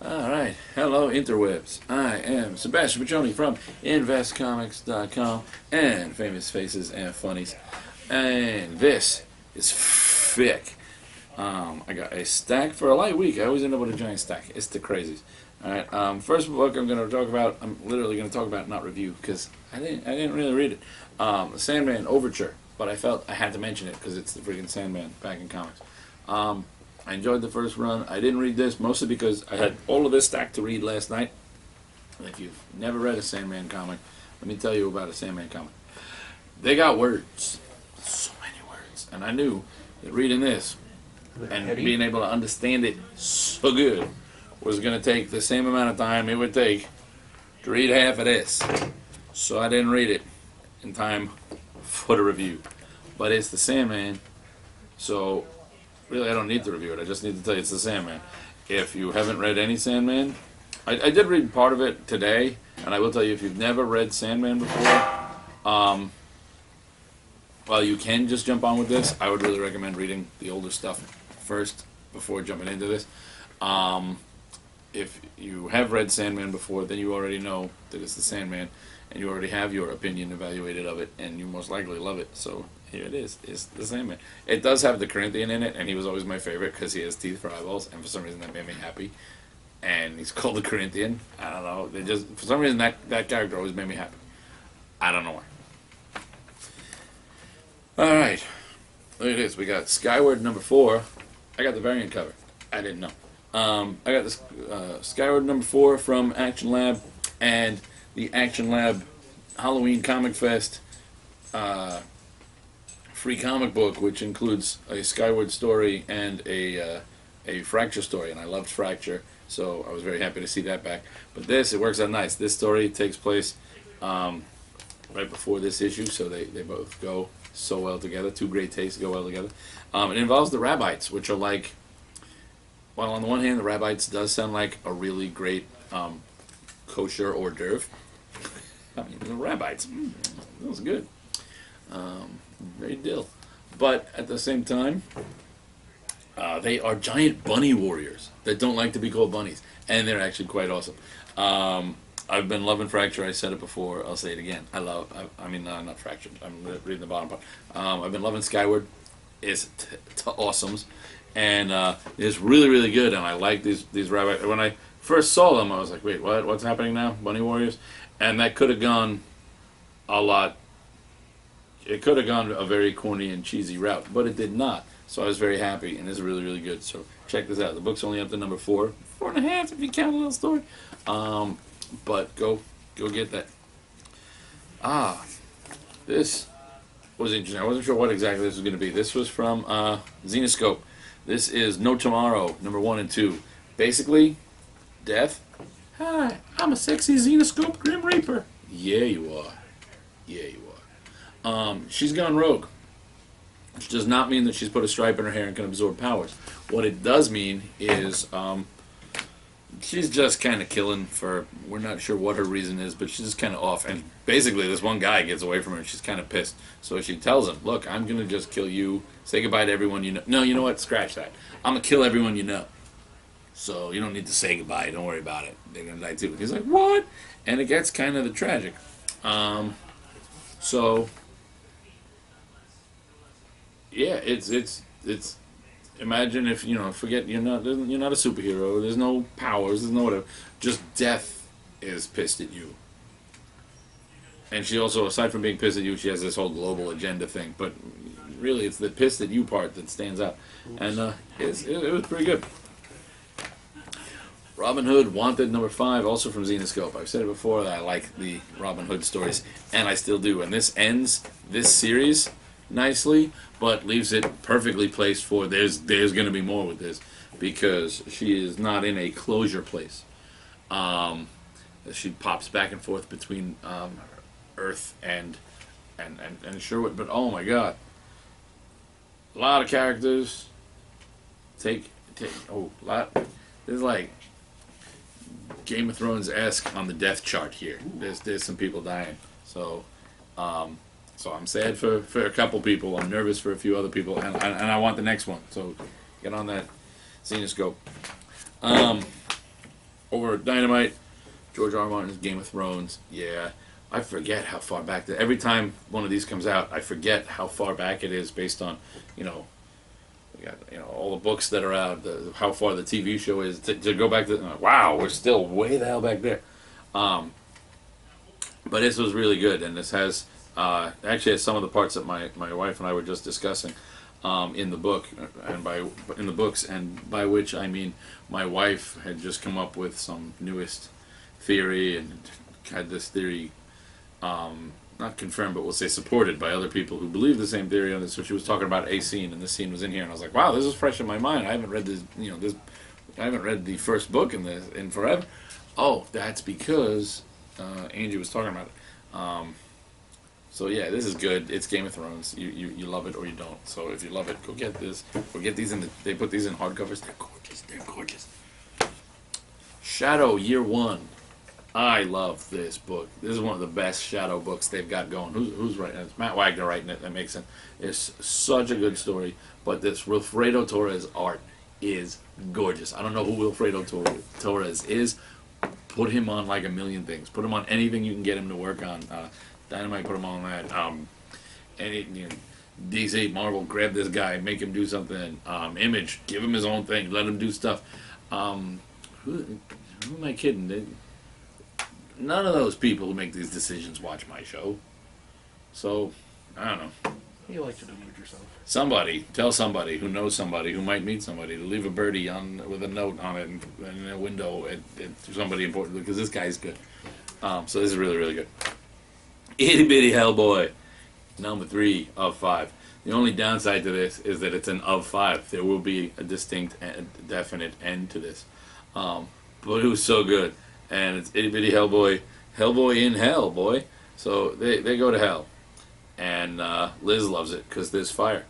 Alright, hello interwebs. I am Sebastian Piccione from InvestComics.com and Famous Faces and Funnies. And this is FFFIC. I got a stack for a light week. I always end up with a giant stack. It's the crazies. Alright, first book I'm literally going to talk about, not review, because I didn't really read it. The Sandman Overture, but I felt I had to mention it because it's the freaking Sandman back in comics. I enjoyed the first run. I didn't read this, mostly because I had all of this stack to read last night. If you've never read a Sandman comic, let me tell you about a Sandman comic. They got words. So many words. And I knew that reading this and being able to understand it so good was going to take the same amount of time it would take to read half of this. So I didn't read it in time for the review. But it's the Sandman, so really I don't need to review it. I just need to tell you it's the Sandman. If you haven't read any Sandman, I did read part of it today, and I will tell you, if you've never read Sandman before, well, you can just jump on with this. I would really recommend reading the older stuff first before jumping into this. If you have read Sandman before, then you already know that it's the Sandman, and you already have your opinion evaluated of it, and you most likely love it. So here it is. It's the Sandman. It does have the Corinthian in it, and he was always my favorite because he has teeth for eyeballs, and for some reason that made me happy. And he's called the Corinthian. I don't know. For some reason that character always made me happy. I don't know why. All right. Look at this. We got Skyward #4. I got the variant cover. I didn't know. I got this Skyward #4 from Action Lab, and the Action Lab Halloween Comic Fest free comic book, which includes a Skyward story and a Fracture story, and I loved Fracture, so I was very happy to see that back. But this, it works out nice. This story takes place right before this issue, so they both go so well together. Two great tastes go well together. It involves the Rabbites, which are like, well, on the one hand, the Rabbites does sound like a really great kosher hors d'oeuvre. I mean, the Rabbites, that was good. Very dill. But at the same time, they are giant bunny warriors that don't like to be called bunnies, and they're actually quite awesome. I've been loving Fracture. I said it before. I'll say it again. I mean, not Fracture. I'm reading the bottom part. I've been loving Skyward. It's awesomes, and it's really, really good. And I like these rabbits. When I first saw them, I was like, wait, what? What's happening now? Bunny warriors? And that could have gone a lot. It could have gone a very corny and cheesy route, but it did not. So I was very happy, and it's really, really good. So check this out. The book's only up to #4, 4.5 if you count a little story. But go get that. This was interesting. I wasn't sure what exactly this was going to be. This was from Zenescope. This is No Tomorrow, #1 and 2. Basically, Death. Hi, I'm a sexy Zenescope Grim Reaper. Yeah, you are. Yeah, you are. She's gone rogue, which does not mean that she's put a stripe in her hair and can absorb powers. What it does mean is she's just kind of killing for, we're not sure what her reason is, but she's just kind of off. And basically this one guy gets away from her and she's kind of pissed. So she tells him, look, I'm going to just kill you. Say goodbye to everyone you know. No, you know what? Scratch that. I'm going to kill everyone you know. So you don't need to say goodbye. Don't worry about it. They're going to die too. He's like, what? And it gets kind of the tragic. So yeah, it's imagine if, forget you're not a superhero, there's no powers, there's no whatever, just death is pissed at you. And she also, aside from being pissed at you, she has this whole global agenda thing, but really it's the pissed at you part that stands out. And it was pretty good. Robin Hood Wanted #5, also from Zenescope. I've said it before that I like the Robin Hood stories, and I still do. And this ends this series nicely, but leaves it perfectly placed for there's going to be more with this, because she is not in a closure place. She pops back and forth between Earth and Sherwood, but oh my god, a lot of characters. There's like Game of Thrones-esque on the death chart here. There's some people dying, so I'm sad for a couple people. I'm nervous for a few other people, and I want the next one. So get on that Zenescope. Over at Dynamite, George R. R. Martin's Game of Thrones. Yeah, I forget how far back. Every time one of these comes out, I forget how far back it is based on, we got all the books that are out, how far the TV show is. To go back to, wow, we're still way the hell back there. But this was really good, and this has actually has some of the parts that my wife and I were just discussing in the book, in the books, and by which I mean my wife had just come up with some newest theory and had this theory not confirmed, but we'll say supported by other people who believe the same theory on this. So she was talking about a scene, and this scene was in here, and I was like, wow, this is fresh in my mind. I haven't read this, I haven't read the first book in forever. Oh, that's because Angie was talking about it. So yeah, this is good. It's Game of Thrones. You love it or you don't. So if you love it, go get this. Or get these they put these in hardcovers. They're gorgeous. They're gorgeous. Shadow Year One. I love this book. This is one of the best Shadow books they've got going. Who's writing it? It's Matt Wagner writing it. That makes sense. It's such a good story. But this Wilfredo Torres art is gorgeous. I don't know who Wilfredo Torres is. Put him on like a million things. Put him on anything you can get him to work on. Dynamite, put him on that. DC, Marvel, grab this guy, make him do something. Image, give him his own thing, let him do stuff. Who am I kidding? None of those people who make these decisions watch my show. So, I don't know. You like to delude yourself. Somebody, tell somebody who knows somebody who might meet somebody to leave a birdie with a note on it in a window to somebody important, because this guy's good. So this is really, really good. Itty Bitty Hellboy, number 3 of 5. The only downside to this is that it's an of 5. There will be a distinct and definite end to this. But it was so good. And it's Itty Bitty Hellboy, Hellboy in hell, boy. So they go to hell. And Liz loves it because there's fire.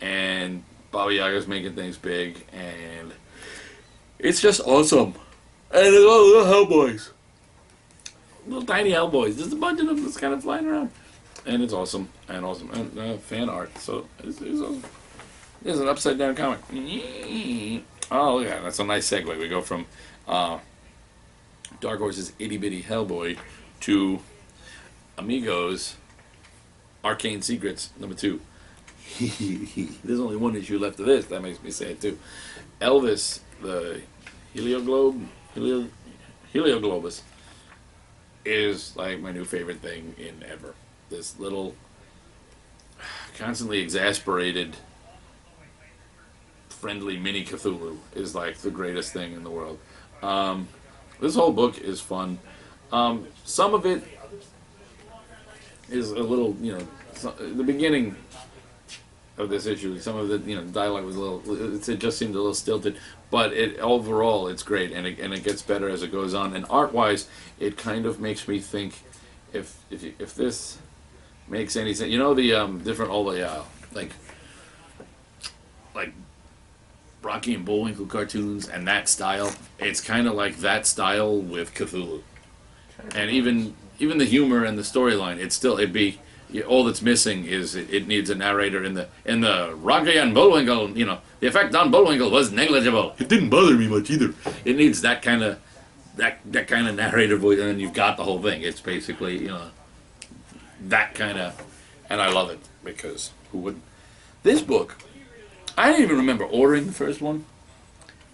And Baba Yaga's making things big. And it's just awesome. And it's all little Hellboys. Little tiny Hellboys. There's a bunch of them that's kind of flying around. And it's awesome. And awesome. And fan art. So it's awesome. There's an upside down comic. Oh, yeah. That's a nice segue. We go from Dark Horse's Itty Bitty Hellboy to Amigos Arcane Secrets, number 2. There's only one issue left of this. That makes me sad, too. Elvis, the Helioglobus, is like my new favorite thing in ever. This little, constantly exasperated, friendly mini Cthulhu is like the greatest thing in the world. This whole book is fun. Some of it is a little, the beginning of this issue, some of the, dialogue was a little, it just seemed a little stilted, but overall it's great, and it gets better as it goes on. And art-wise, it kind of makes me think if this makes any sense. The different, all the like Rocky and Bullwinkle cartoons and that style. It's kind of like that style with Cthulhu, and even the humor and the storyline. All that's missing is it needs a narrator in the Rocky and Bullwinkle. The effect on Bullwinkle was negligible. It didn't bother me much either. It needs that kind of narrator voice, and then you've got the whole thing. It's basically that kind of, and I love it because who wouldn't? This book, I didn't even remember ordering the first one,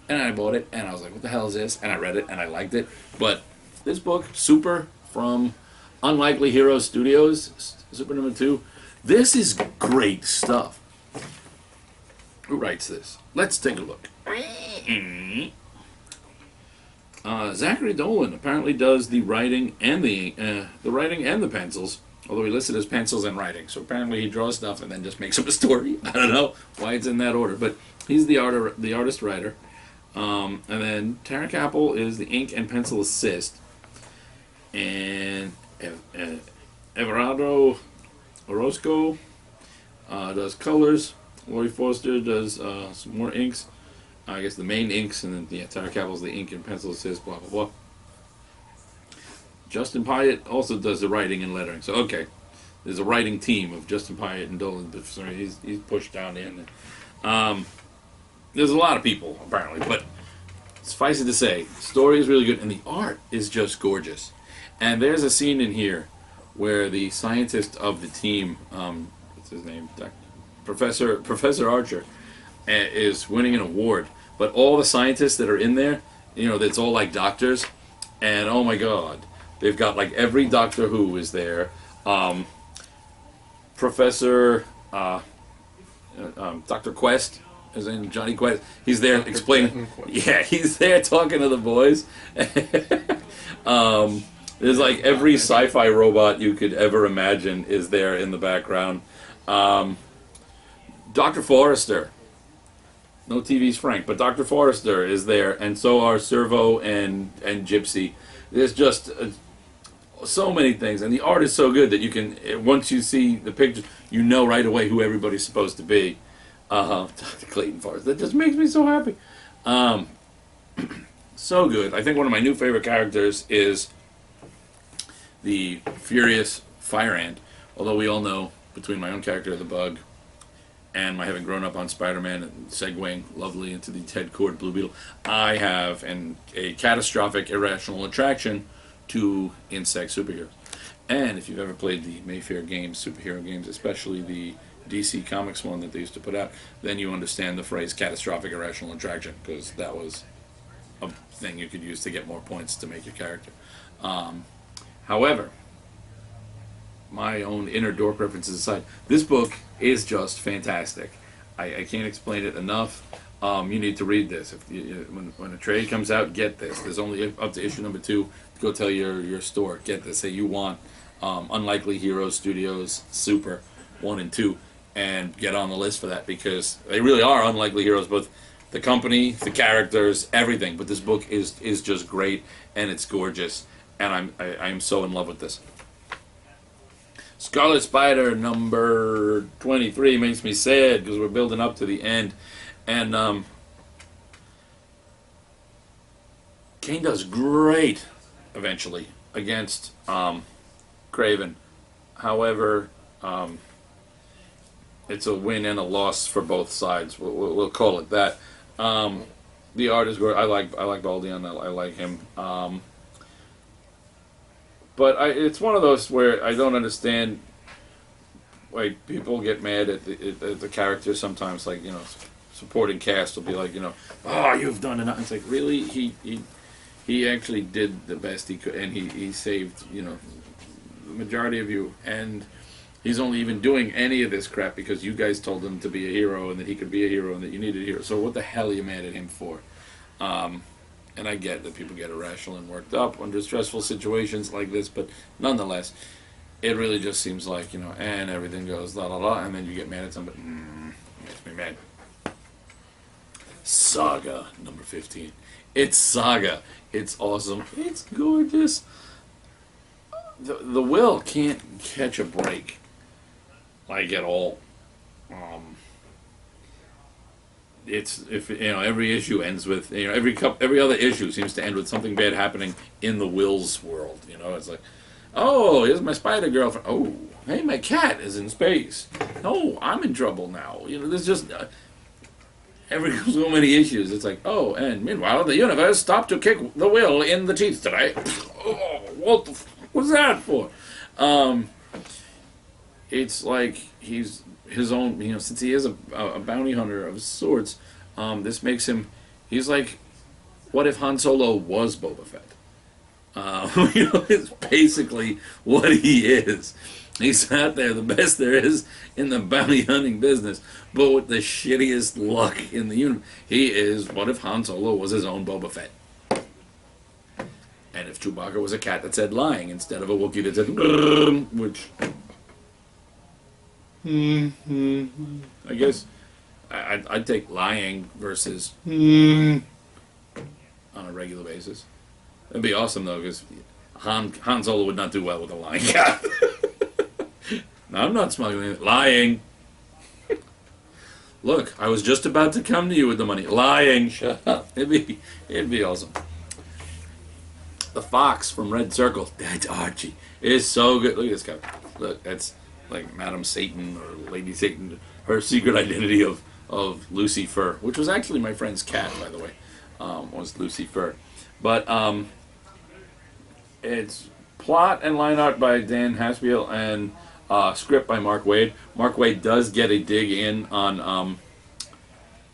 and I bought it, and I was like, what the hell is this? And I read it, and I liked it. But this book, Super, from Unlikely Heroes Studios, Super number 2, this is great stuff. Who writes this? Let's take a look. Zachary Dolan apparently does the writing and the pencils, although he listed as pencils and writing. So apparently he draws stuff and then just makes up a story. I don't know why it's in that order, but he's the artist writer. And then Tara Capel is the ink and pencil assist, and Everardo Orozco does colors. Lori Foster does some more inks. I guess the main inks, and then Tara Capel's the ink and pencil assist. Blah blah blah. Justin Pyatt also does the writing and lettering. So okay, there's a writing team of Justin Pyatt and Dolan. But sorry, he's pushed down in. There's a lot of people apparently, but suffice it to say, story is really good, and the art is just gorgeous. And there's a scene in here where the scientist of the team, what's his name, Professor Archer, is winning an award. But all the scientists that are in there, that's all like doctors, and oh my God, they've got like every Doctor Who is there. Professor Dr. Quest, as in Johnny Quest, he's there explaining. Yeah, he's there talking to the boys. There's like every sci-fi robot you could ever imagine is there in the background. Dr. Forrester. No TV's Frank, but Dr. Forrester is there, and so are Servo and Gypsy. There's just so many things, and the art is so good that you can, once you see the picture, you know right away who everybody's supposed to be. Dr. Clayton Forrester. That just makes me so happy. So good. I think one of my new favorite characters is the Furious Fire Ant, although we all know, between my own character, the Bug, and my having grown up on Spider-Man and segueing lovely into the Ted Kord Blue Beetle, I have a catastrophic irrational attraction to insect superheroes. And if you've ever played the Mayfair games, superhero games, especially the DC Comics one that they used to put out, then you understand the phrase catastrophic irrational attraction, because that was a thing you could use to get more points to make your character. However, my own inner dork references aside, this book is just fantastic. I can't explain it enough. You need to read this. When a trade comes out, get this. There's only up to issue number 2. Go tell your store, get this. Say you want Unlikely Heroes Studios Super 1 and 2, and get on the list for that, because they really are unlikely heroes, both the company, the characters, everything. But this book is just great, and it's gorgeous, and I'm so in love with this. Scarlet Spider number 23 makes me sad because we're building up to the end, and Kane does great eventually against Craven. However, it's a win and a loss for both sides. We'll call it that. The art is great. I like Baldion. I like him. But it's one of those where I don't understand. Like, people get mad at the characters sometimes. Like, supporting cast will be like, oh, you've done enough. It's like, really? He actually did the best he could, and he saved, the majority of you. And he's only even doing any of this crap because you guys told him to be a hero, and that he could be a hero, and that you needed a hero. So what the hell are you mad at him for? And I get that people get irrational and worked up under stressful situations like this, but nonetheless, it really just seems like, and everything goes la la la, and then you get mad at somebody. Makes me mad. Saga number 15. It's Saga. It's awesome. It's gorgeous. The Will can't catch a break, like, at all. It's every issue ends with every other issue seems to end with something bad happening in the Will's world. It's like, oh, here's my spider girlfriend. Oh, hey, my cat is in space. Oh, I'm in trouble now. There's just every so many issues. It's like, oh, and meanwhile the universe stopped to kick the Will in the teeth today. Oh, what was that for? It's like he's his own, since he is a bounty hunter of sorts, this makes him, he's like, what if Han Solo was Boba Fett? It's basically what he is. He's out there, the best there is in the bounty hunting business, but with the shittiest luck in the universe. He is, what if Han Solo was his own Boba Fett? And if Chewbacca was a cat that said lying instead of a Wookiee that said, which... I guess I'd take lying versus on a regular basis. That'd be awesome, though, because Han Solo would not do well with a lying cat. No, I'm not smuggling it. Lying. Look, I was just about to come to you with the money. Lying. Shut up. It'd be awesome. The Fox from Red Circle. That's Archie. Is so good. Look at this guy. Look, that's like Madam Satan or Lady Satan, her secret identity of Lucy Fur, which was actually my friend's cat, by the way. was Lucifer. But it's plot and line art by Dan Haspiel and script by Mark Waid. Mark Waid does get a dig in on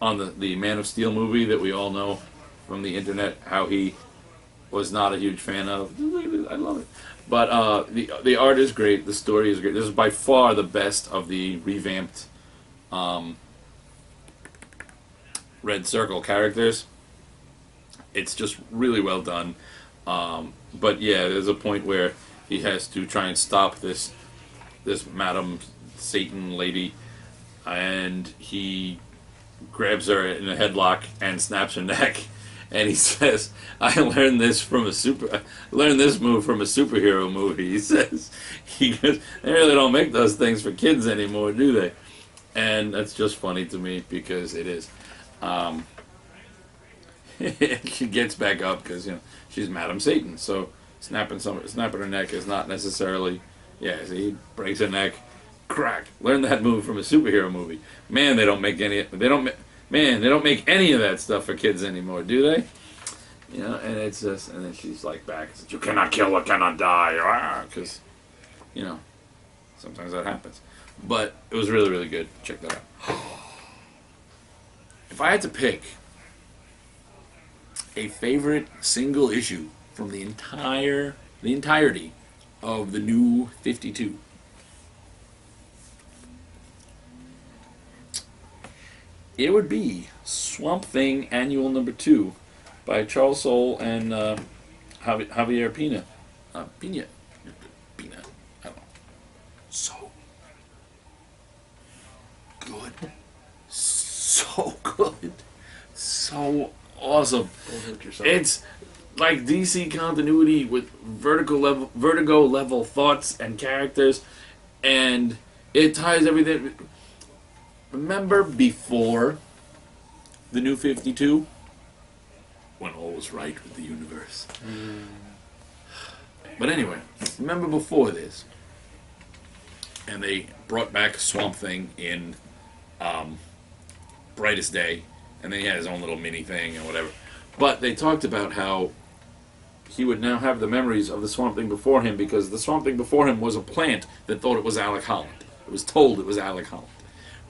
the Man of Steel movie that we all know from the internet, how he was not a huge fan of. I love it. But the art is great, the story is great. This is by far the best of the revamped Red Circle characters. It's just really well done. But yeah, there's a point where he has to try and stop this Madam Satan lady, and he grabs her in a headlock and snaps her neck. And he says, "I learned this move from a superhero movie." He says, "He goes, they really don't make those things for kids anymore, do they?" And that's just funny to me because it is. She gets back up because she's Madam Satan, so snapping her neck is not necessarily. Yeah, see, he breaks her neck, crack. Learn that move from a superhero movie. Man, they don't make any. They don't make any of that stuff for kids anymore, do they? And it's just, and then she's like back. Says, "You cannot kill what cannot die," because sometimes that happens. But it was really, really good. Check that out. If I had to pick a favorite single issue from the entirety of the New 52, it would be Swamp Thing Annual #2 by Charles Soule and Javier Pina. Pina. I don't know. So good. So good. So awesome. Don't hurt yourself. It's like DC continuity with vertigo level thoughts and characters, and it ties everything. Remember before the New 52? When all was right with the universe. But anyway, remember before this? And they brought back Swamp Thing in Brightest Day, and then he had his own little mini thing and whatever. But they talked about how he would now have the memories of the Swamp Thing before him because the Swamp Thing before him was a plant that thought it was Alec Holland. It was told it was Alec Holland.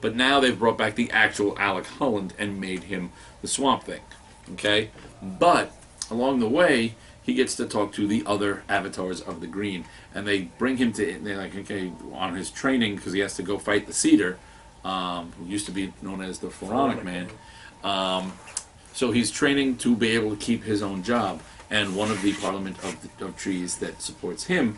But now they've brought back the actual Alec Holland and made him the Swamp Thing. Okay? But along the way, he gets to talk to the other avatars of the Green. And they bring him to, they're like, okay, on his training, because he has to go fight the Cedar, who used to be known as the Pharaonic Man. So he's training to be able to keep his own job. And one of the Parliament of Trees that supports him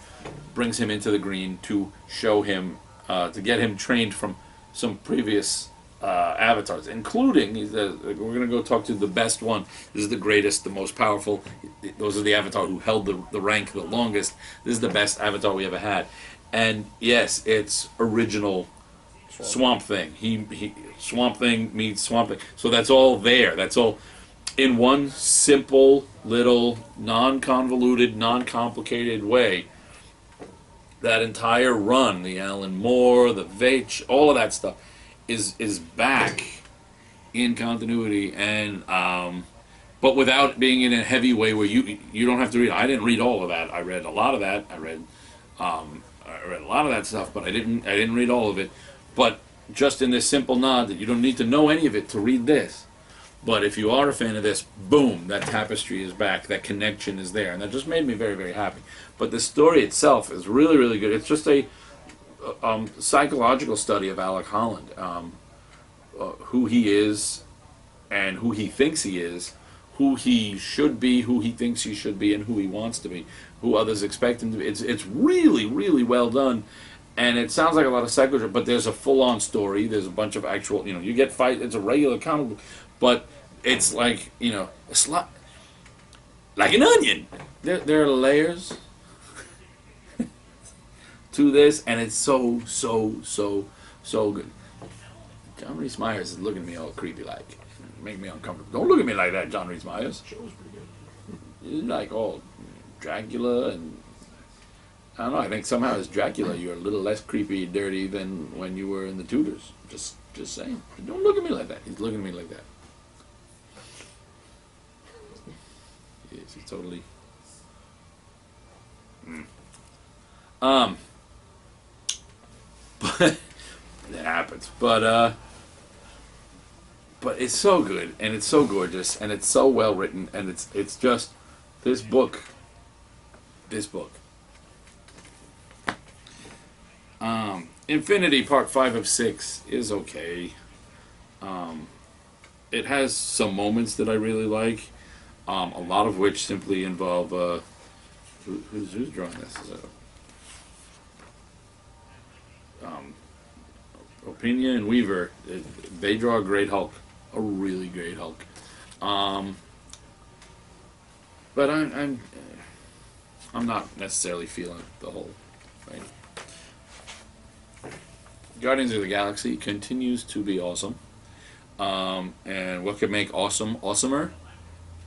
brings him into the Green to show him, to get him trained from some previous avatars, including, we're going to go talk to the best one. This is the greatest, the most powerful. Those are the avatar who held the rank the longest. This is the best avatar we ever had. And yes, it's original Swamp Thing. He Swamp Thing meets Swamp Thing. So that's all there. That's all in one simple, little, non-convoluted, non-complicated way. That entire run, the Alan Moore, the Veitch, all of that stuff is back in continuity, and but without being in a heavy way where you don't have to read. I didn't read all of that. I read a lot of that. I read a lot of that stuff, but I didn't read all of it. But just in this simple nod that you don't need to know any of it to read this. But if you are a fan of this, boom, that tapestry is back. That connection is there, and that just made me very, very happy. But the story itself is really, really good. It's just a psychological study of Alec Holland, who he is, and who he thinks he is, who he should be, who he thinks he should be, and who he wants to be, who others expect him to be. It's really, really well done. And it sounds like a lot of psychology, but there's a full-on story. There's a bunch of actual, you get fight. It's a regular comic book, but it's like, it's like an onion. There are layers to this, and it's so good. John Rhys Meyers is looking at me all creepy like, make me uncomfortable. Don't look at me like that, John Rhys Meyers. Show's pretty good. You're like all Dracula, and I don't know. I think somehow as Dracula, you're a little less creepy, dirty than when you were in the Tudors. Just saying. Don't look at me like that. He's looking at me like that. It's totally. But it happens. But it's so good, and it's so gorgeous, and it's so well written, and it's just this book. Infinity Part 5 of 6 is okay. It has some moments that I really like, a lot of which simply involve who's drawing this? Is it Opinia and Weaver. They draw a great Hulk, a really great Hulk. But I'm not necessarily feeling the whole thing. Guardians of the Galaxy continues to be awesome. And what could make awesome awesomer?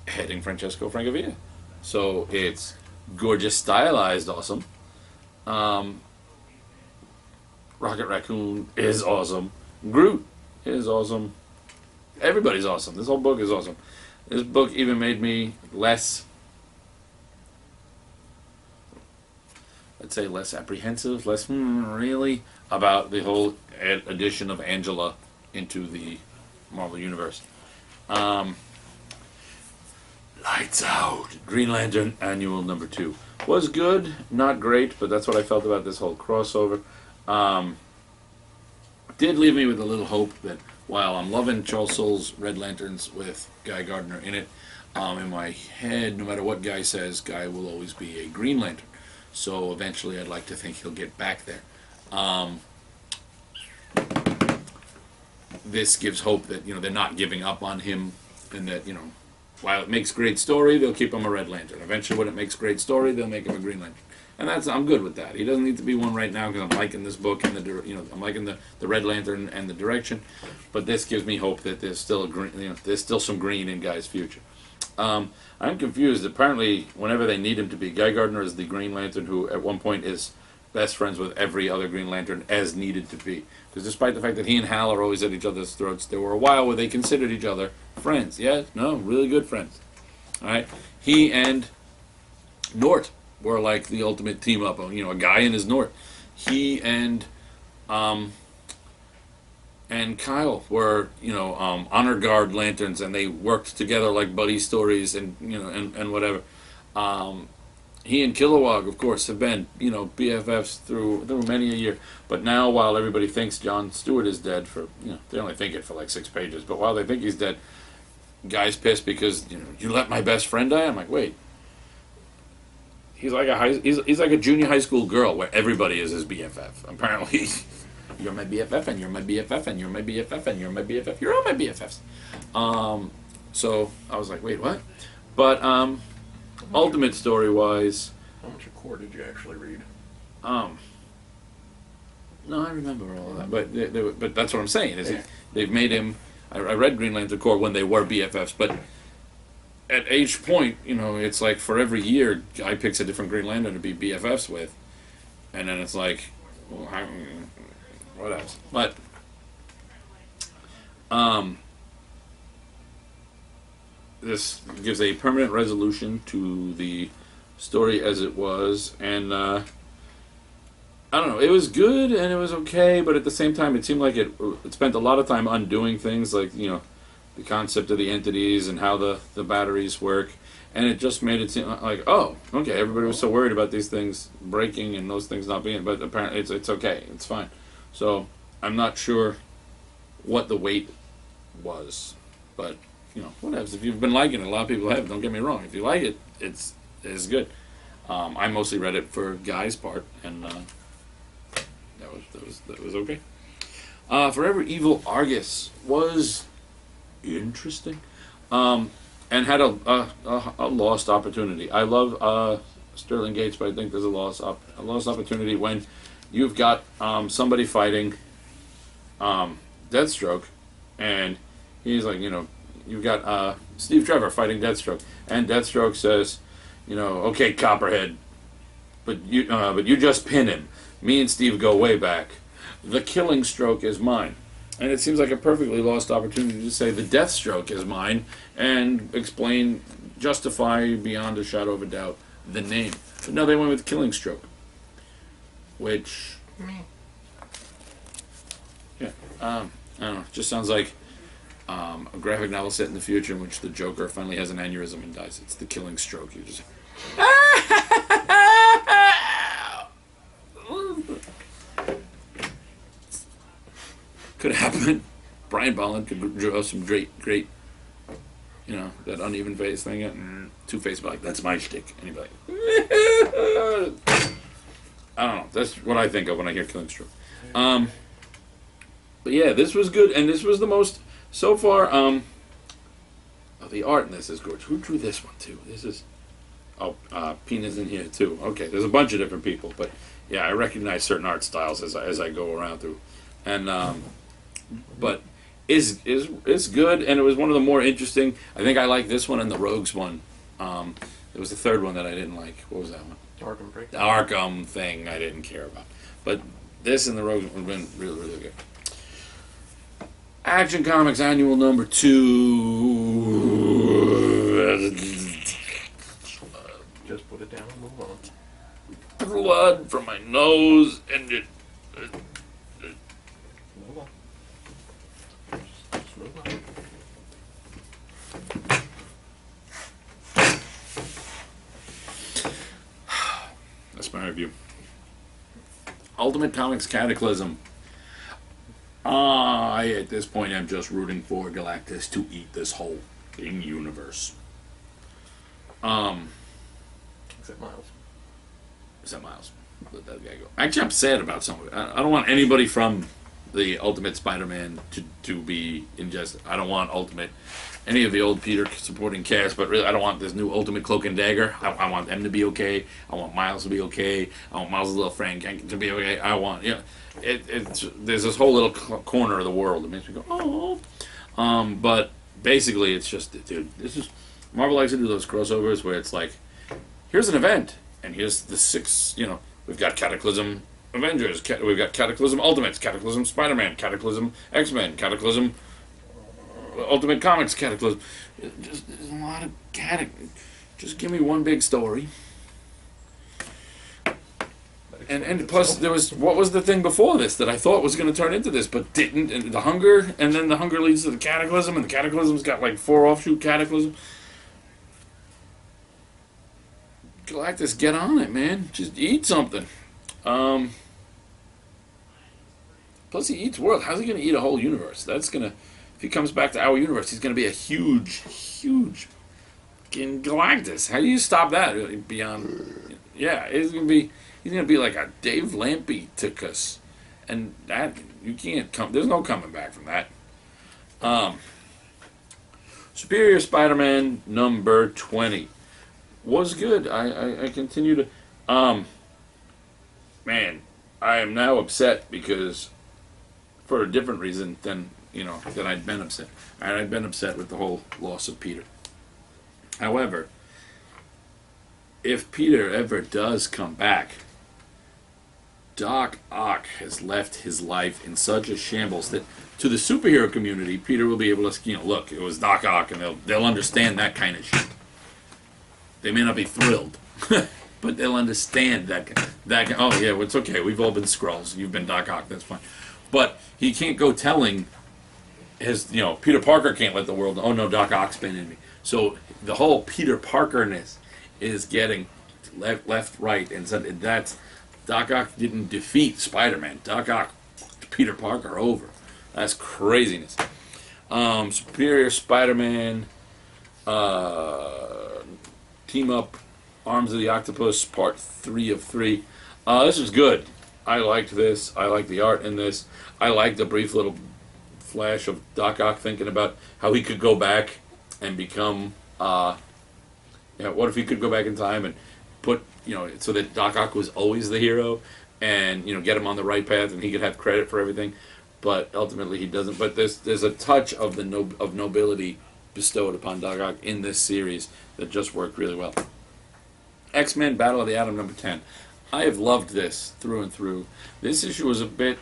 Heading Francesco Francavilla. So it's gorgeous, stylized awesome. Rocket Raccoon is awesome. Groot is awesome. Everybody's awesome. This whole book is awesome. This book even made me less, let's say, less apprehensive, less really about the whole addition of Angela into the Marvel Universe. Lights Out. Green Lantern Annual number 2 was good, not great, but that's what I felt about this whole crossover. Did leave me with a little hope that while I'm loving Charles Soule's Red Lanterns with Guy Gardner in it, in my head, no matter what Guy says, Guy will always be a Green Lantern. So eventually I'd like to think he'll get back there. This gives hope that, they're not giving up on him, and that, while it makes great story, they'll keep him a Red Lantern. Eventually when it makes great story, they'll make him a Green Lantern. And I'm good with that. He doesn't need to be one right now because I'm liking this book and I'm liking the Red Lantern and the direction. But this gives me hope that there's still there's still some green in Guy's future. I'm confused. Apparently, whenever they need him to be, Guy Gardner is the Green Lantern who at one point is best friends with every other Green Lantern as needed to be. Because despite the fact that he and Hal are always at each other's throats, there were a while where they considered each other friends. Yeah, no, really good friends. All right, he and Nort were like the ultimate team up. A Guy and his Nort. He and Kyle were honor guard lanterns, and they worked together like buddy stories and and whatever. He and Kilowog, of course, have been BFFs through many a year. But now, while everybody thinks John Stewart is dead for they only think it for like 6 pages. But while they think he's dead, Guy's pissed because you let my best friend die. I'm like, wait. He's like he's like a junior high school girl where everybody is his BFF. Apparently, you're my BFF and you're my BFF and you're my BFF and you're my BFF. You're all my BFFs. So I was like, wait, what? But ultimate story wise, How much of Core did you actually read? no, I remember all of that. But that's what I'm saying is they've made him. I read Green Lantern Corps when they were BFFs, but at each point, it's like for every year, Guy picks a different Green Lantern to be BFFs with, and then it's like, well, what else? But this gives a permanent resolution to the story as it was, and I don't know. It was good and it was okay, but at the same time, it seemed like it spent a lot of time undoing things, like the concept of the entities and how the batteries work, and it just made it seem like, oh, okay, everybody was so worried about these things breaking and those things not being, but apparently it's okay, it's fine. So I'm not sure what the weight was, but whatever. If you've been liking it, a lot of people have. Don't get me wrong. If you like it, it's good. I mostly read it for Guy's part, and that was okay. Forever Evil Argus was interesting, and had a lost opportunity. I love Sterling Gates, but I think there's a lost opportunity when you've got somebody fighting Deathstroke, and he's like, you've got Steve Trevor fighting Deathstroke, and Deathstroke says, okay, Copperhead, but you just pin him. Me and Steve go way back. The killing stroke is mine. And it seems like a perfectly lost opportunity to say the death stroke is mine and explain justify beyond a shadow of a doubt the name. But no, they went with Killing Stroke, which, yeah, I don't know. Just sounds like a graphic novel set in the future in which the Joker finally has an aneurysm and dies. It's the Killing Stroke. You just could happen. Brian Bolland could draw some great, you know, that uneven face thing. Two-Face, like, that's my shtick. And he'd be like, I don't know. That's what I think of when I hear Killing Stroke. But yeah, this was good, and this was the most so far. Oh, the art in this is gorgeous. Who drew this one too? This is Pina's in here too. Okay, there's a bunch of different people, but yeah, I recognize certain art styles as I go around through, and but is good, and it was one of the more interesting. I think I like this one and the Rogues one. It was the third one that I didn't like. What was that one? Arkham Break. The Arkham thing I didn't care about, but this and the Rogues one have been really good. Action Comics Annual number 2. Just put it down and move on. Blood from my nose and it. Move on. Just move on. That's my review. Ultimate Comics Cataclysm. I, at this point, am just rooting for Galactus to eat this whole thing universe. Except Miles. Except Miles. Let that guy go. Actually, I'm sad about some of it. I don't want anybody from the Ultimate Spider-Man to be ingested. I don't want any of the old Peter supporting cast, but really, I don't want this new Ultimate Cloak and Dagger. I want them to be okay. I want Miles to be okay. I want Miles' little friend to be okay. I want, you know, there's this whole little corner of the world that makes me go, oh. But basically, it's just, dude, this is, Marvel likes to do those crossovers where it's like, here's an event, and here's the 6, you know, we've got Cataclysm Avengers, we've got Cataclysm Ultimates, Cataclysm Spider-Man, Cataclysm X-Men, Cataclysm Ultimate Comics, Cataclysm. There's a lot of just give me one big story. And plus, there was, what was the thing before this that I thought was going to turn into this, but didn't? And the Hunger, and then the Hunger leads to the Cataclysm, and the Cataclysm's got like 4 offshoot Cataclysm. Galactus, get on it, man. Just eat something. Plus, he eats world. How's he going to eat a whole universe? That's going to, if he comes back to our universe, he's going to be a huge fucking Galactus. How do you stop that? Beyond, yeah, he's going to be like a Dave Lampe took us. And that, you can't come, there's no coming back from that. Superior Spider-Man number 20 was good. I continue to, man, I am now upset because, for a different reason than I'd been upset. I'd been upset with the whole loss of Peter. However, if Peter ever does come back, Doc Ock has left his life in such a shambles that to the superhero community, Peter will be able to, look, it was Doc Ock, and they'll understand that kind of shit. They may not be thrilled, but they'll understand that. Oh yeah, well, it's okay. We've all been Skrulls. You've been Doc Ock. That's fine. But he can't go telling his, Peter Parker can't let the world know, oh no, Doc Ock's been in me. So the whole Peter Parker-ness is getting left, right, and that's, Doc Ock didn't defeat Spider-Man. Doc Ock, Peter Parker over. That's craziness. Superior Spider-Man, Team Up, Arms of the Octopus, Part 3 of 3. This was good. I liked this. I liked the art in this. I liked the brief little flash of Doc Ock thinking about how he could go back and become, what if he could go back in time and put, so that Doc Ock was always the hero and, get him on the right path and he could have credit for everything. But ultimately he doesn't. But there's a touch of of nobility bestowed upon Doc Ock in this series that just worked really well. X-Men Battle of the Atom number 10. I have loved this through and through. This issue was a bit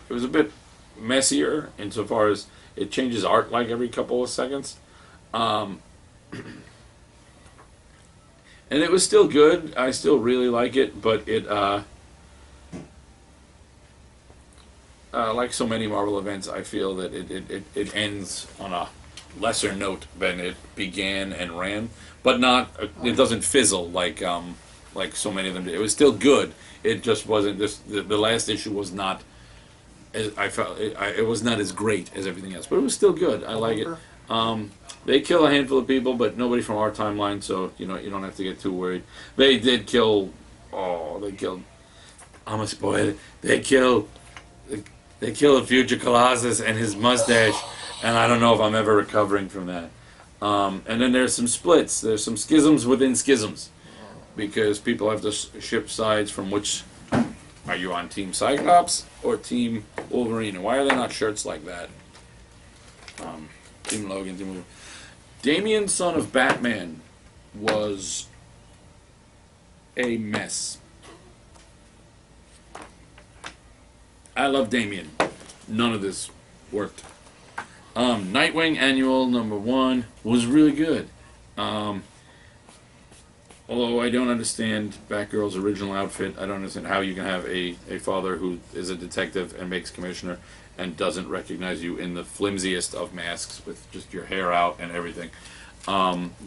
messier insofar as it changes art like every couple of seconds. And it was still good. I still really like it, but it, like so many Marvel events, I feel that it ends on a lesser note than it began and ran, but not. It doesn't fizzle like so many of them did. It was still good. It just wasn't. The last issue was not. I felt it was not as great as everything else, but it was still good. I like it. They kill a handful of people, but nobody from our timeline, so you don't have to get too worried. They did kill. Oh, they killed. I'm a spoiler. They killed the future Colossus and his mustache, and I don't know if I'm ever recovering from that. And then there's some splits. There's some schisms within schisms, because people have to ship sides from which. Are you on Team Cyclops or Team Wolverine? And why are there not shirts like that? Team Logan, Team Wolverine. Damian, son of Batman, was a mess. I love Damian. None of this worked. Nightwing Annual #1 was really good. Although I don't understand Batgirl's original outfit, I don't understand how you can have a father who is a detective and makes commissioner and doesn't recognize you in the flimsiest of masks with just your hair out and everything.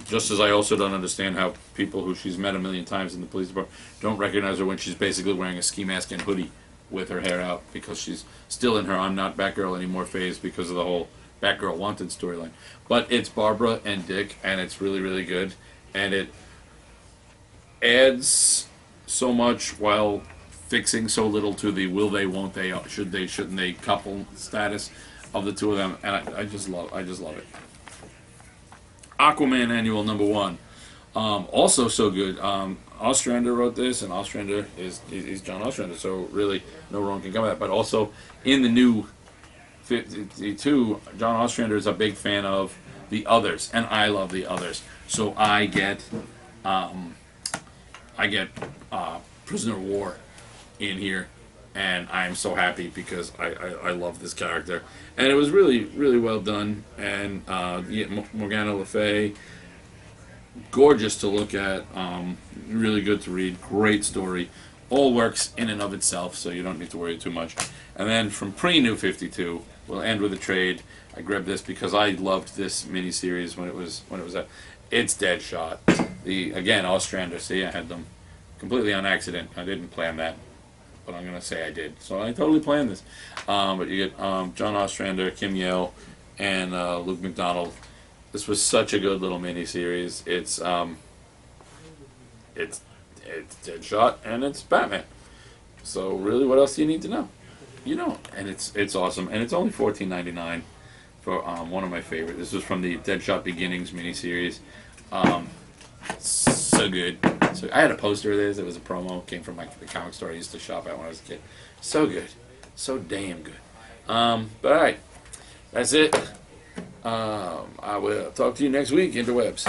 Just as I also don't understand how people who she's met a million times in the police department don't recognize her when she's basically wearing a ski mask and hoodie with her hair out, because she's still in her I'm not Batgirl anymore phase because of the whole Batgirl Wanted storyline. But it's Barbara and Dick, and it's really, really good. And it adds so much while fixing so little to the will they, won't they, should they, shouldn't they couple status of the two of them, and I just love it. Aquaman Annual #1, also so good. Ostrander wrote this, and Ostrander is John Ostrander, so really no wrong can come with that. But also in the new 52, John Ostrander is a big fan of the others, and I love the others. So I get Prisoner of War in here, and I'm so happy because I love this character, and it was really, really well done. And Morgana Le Fay, gorgeous to look at, really good to read, great story, all works in and of itself, so you don't need to worry too much. And then from pre-New 52, we'll end with a trade. I grabbed this because I loved this miniseries when it was out. It's Deadshot. Again, Ostrander. See, I had them completely on accident. I didn't plan that, but I'm gonna say I did. So I totally planned this. But you get John Ostrander, Kim Yale, and Luke McDonald. This was such a good little miniseries. It's Deadshot and it's Batman. So really, what else do you need to know? You don't. And it's awesome. And it's only $14.99 for one of my favorites. This was from the Deadshot Beginnings miniseries. So good. So I had a poster of this. It was a promo. Came from the comic store I used to shop at when I was a kid. So good. So damn good. But alright. That's it. I will talk to you next week, interwebs.